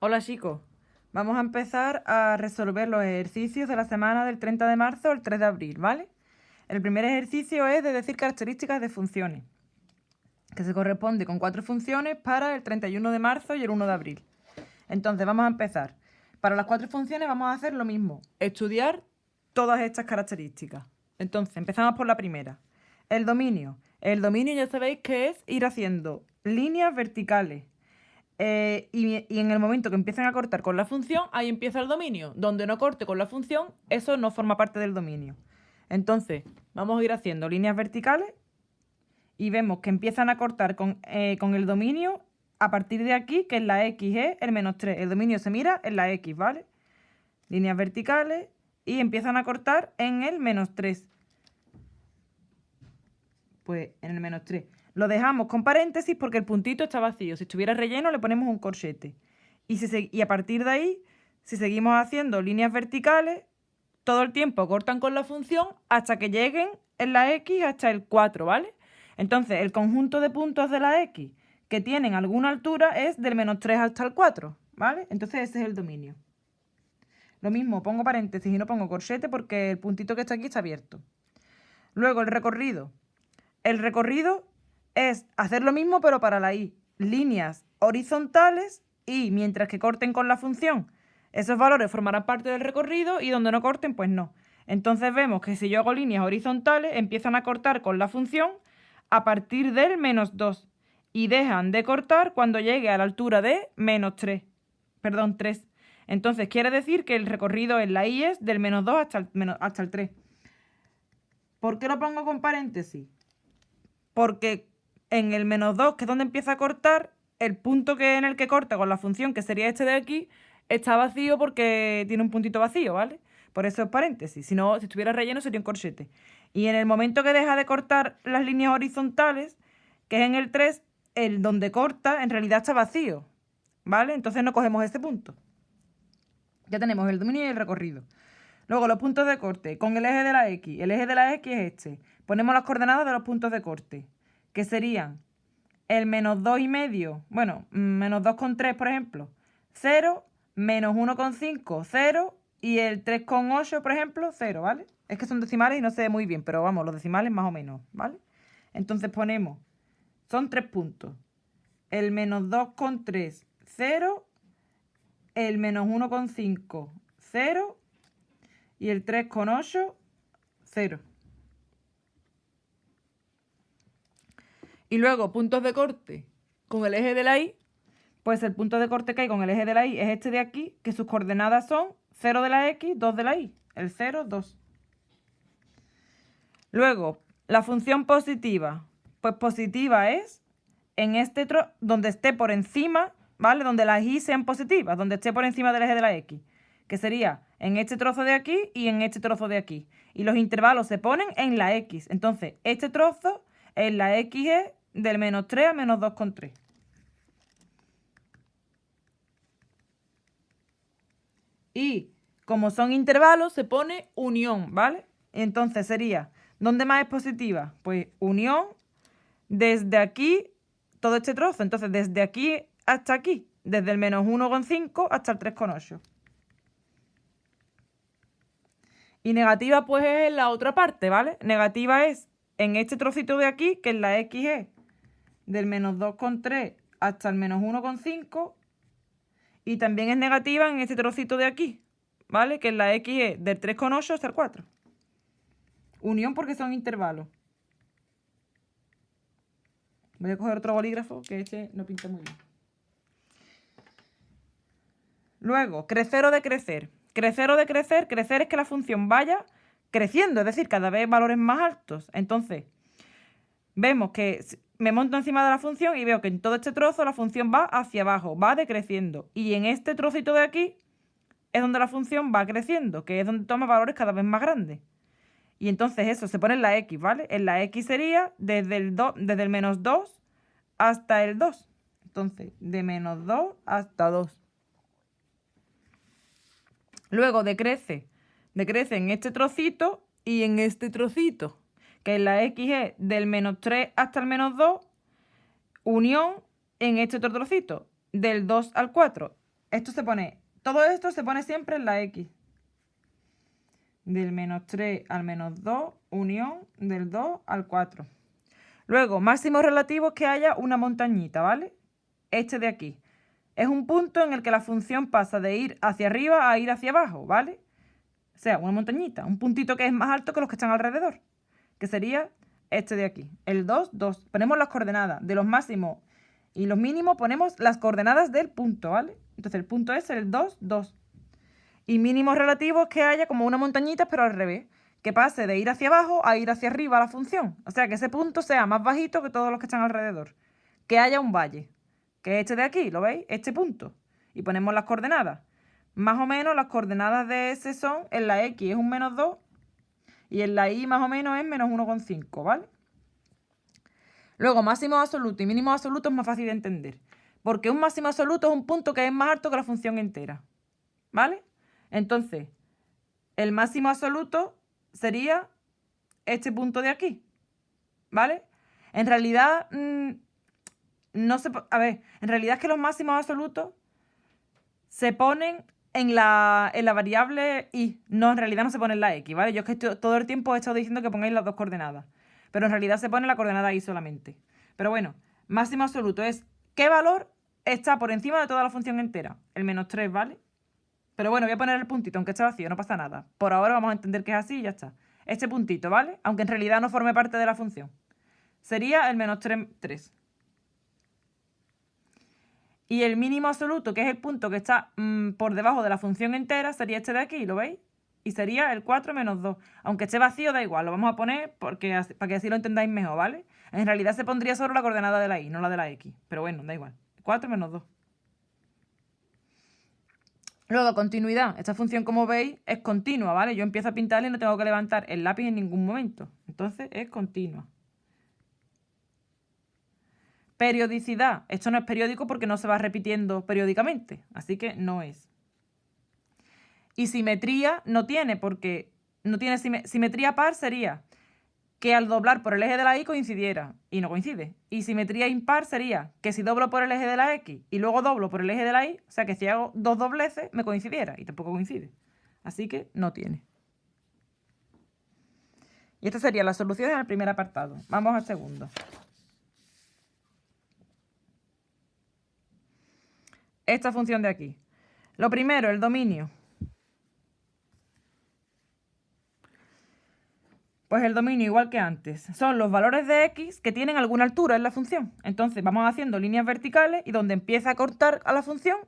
Hola chicos, vamos a empezar a resolver los ejercicios de la semana del 30 de marzo al 3 de abril, ¿vale? El primer ejercicio es de decir características de funciones, que se corresponde con 4 funciones para el 31 de marzo y el 1 de abril. Entonces vamos a empezar. Para las 4 funciones vamos a hacer lo mismo, estudiar todas estas características. Entonces empezamos por la primera. El dominio. El dominio ya sabéis que es ir haciendo líneas verticales. Y en el momento que empiecen a cortar con la función, ahí empieza el dominio. Donde no corte con la función, eso no forma parte del dominio. Entonces, vamos a ir haciendo líneas verticales y vemos que empiezan a cortar con el dominio a partir de aquí, que es la X, es el -3. El dominio se mira en la X, ¿vale? Líneas verticales y empiezan a cortar en el -3. Pues en el -3. Lo dejamos con paréntesis porque el puntito está vacío. Si estuviera relleno le ponemos un corchete. Y a partir de ahí, si seguimos haciendo líneas verticales, todo el tiempo cortan con la función hasta que lleguen en la X hasta el 4, ¿vale? Entonces, el conjunto de puntos de la X que tienen alguna altura es del -3 hasta el 4, ¿vale? Entonces ese es el dominio. Lo mismo, pongo paréntesis y no pongo corchete porque el puntito que está aquí está abierto. Luego, el recorrido. El recorrido es hacer lo mismo pero para la Y. Líneas horizontales y mientras que corten con la función, esos valores formarán parte del recorrido y donde no corten, pues no. Entonces vemos que si yo hago líneas horizontales, empiezan a cortar con la función a partir del -2 y dejan de cortar cuando llegue a la altura de -3. Perdón, 3. Entonces quiere decir que el recorrido en la Y es del -2 hasta el 3. ¿Por qué lo pongo con paréntesis? Porque en el -2, que es donde empieza a cortar, el punto en el que corta con la función, que sería este de aquí, está vacío porque tiene un puntito vacío, ¿vale? Por eso es paréntesis. Si no, si estuviera relleno sería un corchete. Y en el momento que deja de cortar las líneas horizontales, que es en el 3, el donde corta en realidad está vacío, ¿vale? Entonces no cogemos ese punto. Ya tenemos el dominio y el recorrido. Luego los puntos de corte con el eje de la X. El eje de la X es este. Ponemos las coordenadas de los puntos de corte, que serían el -2,5, bueno, -2,3 por ejemplo, 0, -1,5, 0 y el 3,8 por ejemplo, 0, ¿vale? Es que son decimales y no se ve muy bien, pero vamos, los decimales más o menos, ¿vale? Entonces ponemos, son 3 puntos, el -2,3, 0, el -1,5, 0 y el 3,8, 0. Y luego puntos de corte con el eje de la Y, pues el punto de corte que hay con el eje de la Y es este de aquí, que sus coordenadas son 0 de la X, 2 de la Y. El 0, 2. Luego, la función positiva. Pues positiva es en este donde esté por encima, ¿vale? Donde las Y sean positivas, donde esté por encima del eje de la X. Que sería en este trozo de aquí y en este trozo de aquí. Y los intervalos se ponen en la X. Entonces, este trozo en la X es del -3 a -2,3. Y como son intervalos, se pone unión, ¿vale? Entonces sería, ¿dónde más es positiva? Pues unión desde aquí, todo este trozo. Entonces, desde aquí hasta aquí, desde el -1,5 hasta el 3,8. Y negativa, pues es en la otra parte, ¿vale? Negativa es en este trocito de aquí, que es la X es del -2,3 hasta el -1,5. Y también es negativa en este trocito de aquí, ¿vale? Que la X es del 3,8 hasta el 4. Unión porque son intervalos. Voy a coger otro bolígrafo que este no pinta muy bien. Luego, crecer o decrecer. Crecer o decrecer, crecer es que la función vaya creciendo, es decir, cada vez valores más altos. Entonces, vemos que me monto encima de la función y veo que en todo este trozo la función va hacia abajo, va decreciendo. Y en este trocito de aquí es donde la función va creciendo, que es donde toma valores cada vez más grandes. Y entonces eso se pone en la X, ¿vale? En la X sería desde el -2 hasta el 2. Entonces, de -2 hasta 2. Luego decrece. Decrece en este trocito y en este trocito, que en la X es del -3 hasta el -2, unión en este otro trocito, del 2 al 4. todo esto se pone siempre en la X. Del menos 3 al menos 2, unión del 2 al 4. Luego, máximos relativos que haya una montañita, ¿vale? Este de aquí. Es un punto en el que la función pasa de ir hacia arriba a ir hacia abajo, ¿vale? O sea, una montañita, un puntito que es más alto que los que están alrededor, que sería este de aquí, el 2, 2. Ponemos las coordenadas de los máximos y los mínimos, ponemos las coordenadas del punto, ¿vale? Entonces el punto es el 2, 2. Y mínimos relativos que haya como una montañita, pero al revés, que pase de ir hacia abajo a ir hacia arriba la función. O sea, que ese punto sea más bajito que todos los que están alrededor. Que haya un valle, que es este de aquí, ¿lo veis? Este punto. Y ponemos las coordenadas. Más o menos las coordenadas de ese son, en la X es un menos 2 y en la Y más o menos es menos 1,5, ¿vale? Luego, máximo absoluto y mínimo absoluto es más fácil de entender. Porque un máximo absoluto es un punto que es más alto que la función entera, ¿vale? Entonces, el máximo absoluto sería este punto de aquí, ¿vale? En realidad, no se... A ver, en realidad es que los máximos absolutos se ponen en la variable y. No, en realidad no se pone en la x, ¿vale? Yo es que todo el tiempo he estado diciendo que pongáis las dos coordenadas, pero en realidad se pone la coordenada y solamente. Pero bueno, máximo absoluto es qué valor está por encima de toda la función entera, el menos 3, ¿vale? Pero bueno, voy a poner el puntito, aunque esté vacío, no pasa nada. Por ahora vamos a entender que es así y ya está. Este puntito, ¿vale? Aunque en realidad no forme parte de la función. Sería el menos 3, 3. Y el mínimo absoluto, que es el punto que está por debajo de la función entera, sería este de aquí, ¿lo veis? Y sería el 4 menos 2. Aunque esté vacío, da igual, lo vamos a poner para que así lo entendáis mejor, ¿vale? En realidad se pondría solo la coordenada de la y, no la de la x. Pero bueno, da igual. 4 menos 2. Luego, continuidad. Esta función, como veis, es continua, ¿vale? Yo empiezo a pintarle y no tengo que levantar el lápiz en ningún momento. Entonces, es continua. Periodicidad. Esto no es periódico porque no se va repitiendo periódicamente. Así que no es. Y simetría no tiene, porque no tiene simetría par sería que al doblar por el eje de la y coincidiera, y no coincide. Y simetría impar sería que si doblo por el eje de la x y luego doblo por el eje de la y, o sea que si hago dos dobleces me coincidiera, y tampoco coincide. Así que no tiene. Y esta sería la solución en el primer apartado. Vamos al segundo. Esta función de aquí. Lo primero, el dominio. Pues el dominio, igual que antes, son los valores de x que tienen alguna altura en la función. Entonces vamos haciendo líneas verticales y donde empieza a cortar a la función,